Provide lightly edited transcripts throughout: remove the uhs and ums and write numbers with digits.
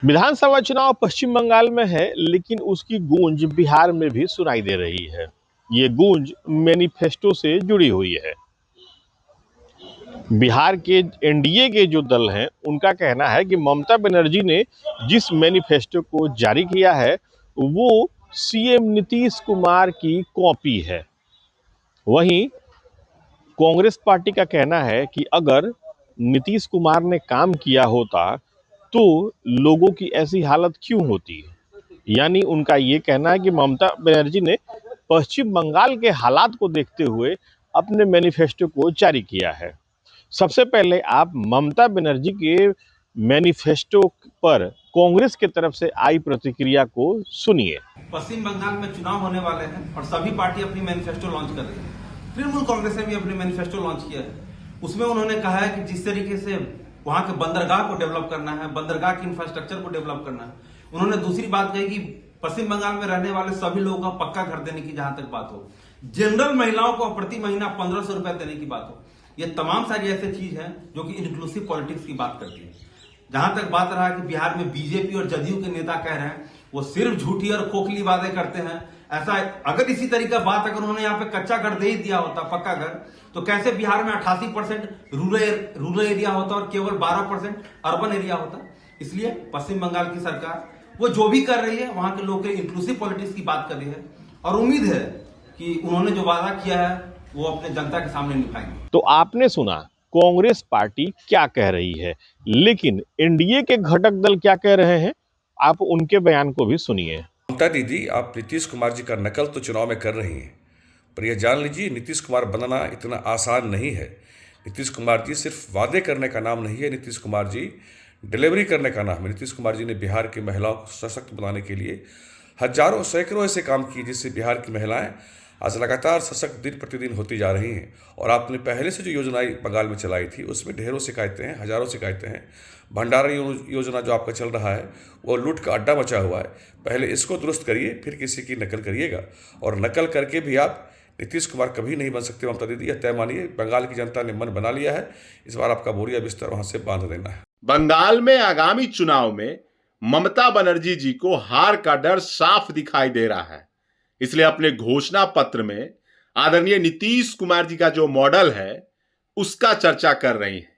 विधानसभा चुनाव पश्चिम बंगाल में है, लेकिन उसकी गूंज बिहार में भी सुनाई दे रही है। ये गूंज मैनिफेस्टो से जुड़ी हुई है। बिहार के एनडीए के जो दल हैं, उनका कहना है कि ममता बनर्जी ने जिस मैनिफेस्टो को जारी किया है, वो सीएम नीतीश कुमार की कॉपी है। वहीं कांग्रेस पार्टी का कहना है कि अगर नीतीश कुमार ने काम किया होता तो लोगों की ऐसी हालत क्यों होती। यानी उनका ये कहना है कि ममता बनर्जी ने पश्चिम बंगाल के हालात को देखते हुए अपने मैनिफेस्टो को जारी किया है। सबसे पहले आप ममता बनर्जी के मैनिफेस्टो पर कांग्रेस की तरफ से आई प्रतिक्रिया को सुनिए। पश्चिम बंगाल में चुनाव होने वाले हैं और सभी पार्टी अपनी मैनिफेस्टो लॉन्च कर रही है। तृणमूल कांग्रेस ने भी अपनी मैनिफेस्टो लॉन्च किया है। उसमें उन्होंने कहा है कि जिस तरीके से वहां के बंदरगाह को डेवलप करना है, बंदरगाह की इंफ्रास्ट्रक्चर को डेवलप करना है। उन्होंने दूसरी बात कही कि पश्चिम बंगाल में रहने वाले सभी लोगों का पक्का घर देने की जहां तक बात हो, जनरल महिलाओं को प्रति महीना 1500 रुपए देने की बात हो, ये तमाम सारी ऐसी चीज है जो कि इंक्लूसिव पॉलिटिक्स की बात करती है। जहां तक बात रहा कि बिहार में बीजेपी और जदयू के नेता कह रहे हैं वो सिर्फ झूठी और खोखली बातें करते हैं, ऐसा अगर इसी तरीके का बात अगर उन्होंने यहाँ पे कच्चा घर दे ही दिया होता, पक्का घर, तो कैसे बिहार में 88% रूरल एरिया होता और केवल 12% अर्बन एरिया होता। इसलिए पश्चिम बंगाल की सरकार वो जो भी कर रही है वहां के लोग के इंक्लूसिव पॉलिटिक्स की बात कर रही है और उम्मीद है कि उन्होंने जो वादा किया है वो अपने जनता के सामने निभाएंगे। तो आपने सुना कांग्रेस पार्टी क्या कह रही है, लेकिन एनडीए के घटक दल क्या कह रहे हैं, आप उनके बयान को भी सुनिए। ममता दीदी, आप नीतीश कुमार जी का नकल तो चुनाव में कर रही हैं, पर यह जान लीजिए नीतीश कुमार बनना इतना आसान नहीं है। नीतीश कुमार जी सिर्फ वादे करने का नाम नहीं है, नीतीश कुमार जी डिलीवरी करने का नाम है। नीतीश कुमार जी ने बिहार की महिलाओं को सशक्त बनाने के लिए हजारों सैकड़ों ऐसे काम किए जिससे बिहार की महिलाएं आज लगातार सशक्त दिन प्रतिदिन होती जा रही हैं। और आपने पहले से जो योजनाएं बंगाल में चलाई थी उसमें ढेरों शिकायतें हैं, हजारों शिकायतें हैं। भंडारा योजना जो आपका चल रहा है वो लूट का अड्डा मचा हुआ है। पहले इसको दुरुस्त करिए, फिर किसी की नकल करिएगा। और नकल करके भी आप नीतीश कुमार कभी नहीं बन सकते। ममता दीदी, यह तय मानिए, बंगाल की जनता ने मन बना लिया है। इस बार आपका बोरिया बिस्तर वहां से बांध देना है। बंगाल में आगामी चुनाव में ममता बनर्जी जी को हार का डर साफ दिखाई दे रहा है। इसलिए अपने घोषणा पत्र में आदरणीय नीतीश कुमार जी का जो मॉडल है उसका चर्चा कर रही हैं।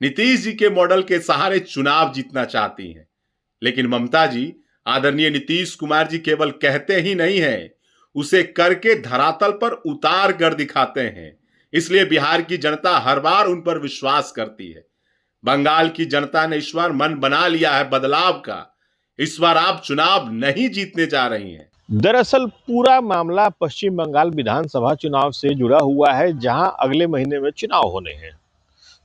नीतीश जी के मॉडल के सहारे चुनाव जीतना चाहती हैं, लेकिन ममता जी आदरणीय नीतीश कुमार जी केवल कहते ही नहीं हैं, उसे करके धरातल पर उतार कर दिखाते हैं। इसलिए बिहार की जनता हर बार उन पर विश्वास करती है। बंगाल की जनता ने इस बार मन बना लिया है बदलाव का। इस बार आप चुनाव नहीं जीतने जा रही हैं। दरअसल पूरा मामला पश्चिम बंगाल विधानसभा चुनाव से जुड़ा हुआ है, जहां अगले महीने में चुनाव होने हैं।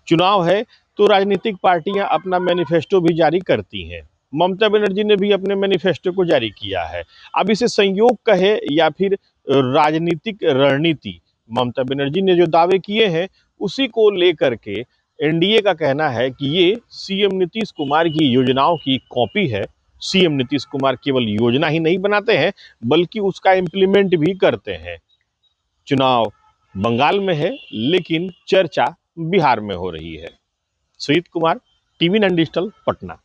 चुनाव है तो राजनीतिक पार्टियां अपना मैनिफेस्टो भी जारी करती हैं। ममता बनर्जी ने भी अपने मैनिफेस्टो को जारी किया है। अब इसे संयोग कहे या फिर राजनीतिक रणनीति, ममता बनर्जी ने जो दावे किए हैं उसी को लेकर के एनडीए का कहना है कि ये सीएम नीतीश कुमार की योजनाओं की कॉपी है। सीएम नीतीश कुमार केवल योजना ही नहीं बनाते हैं, बल्कि उसका इम्प्लीमेंट भी करते हैं। चुनाव बंगाल में है, लेकिन चर्चा बिहार में हो रही है। Sujit Kumar, TV 9 digital, Patna.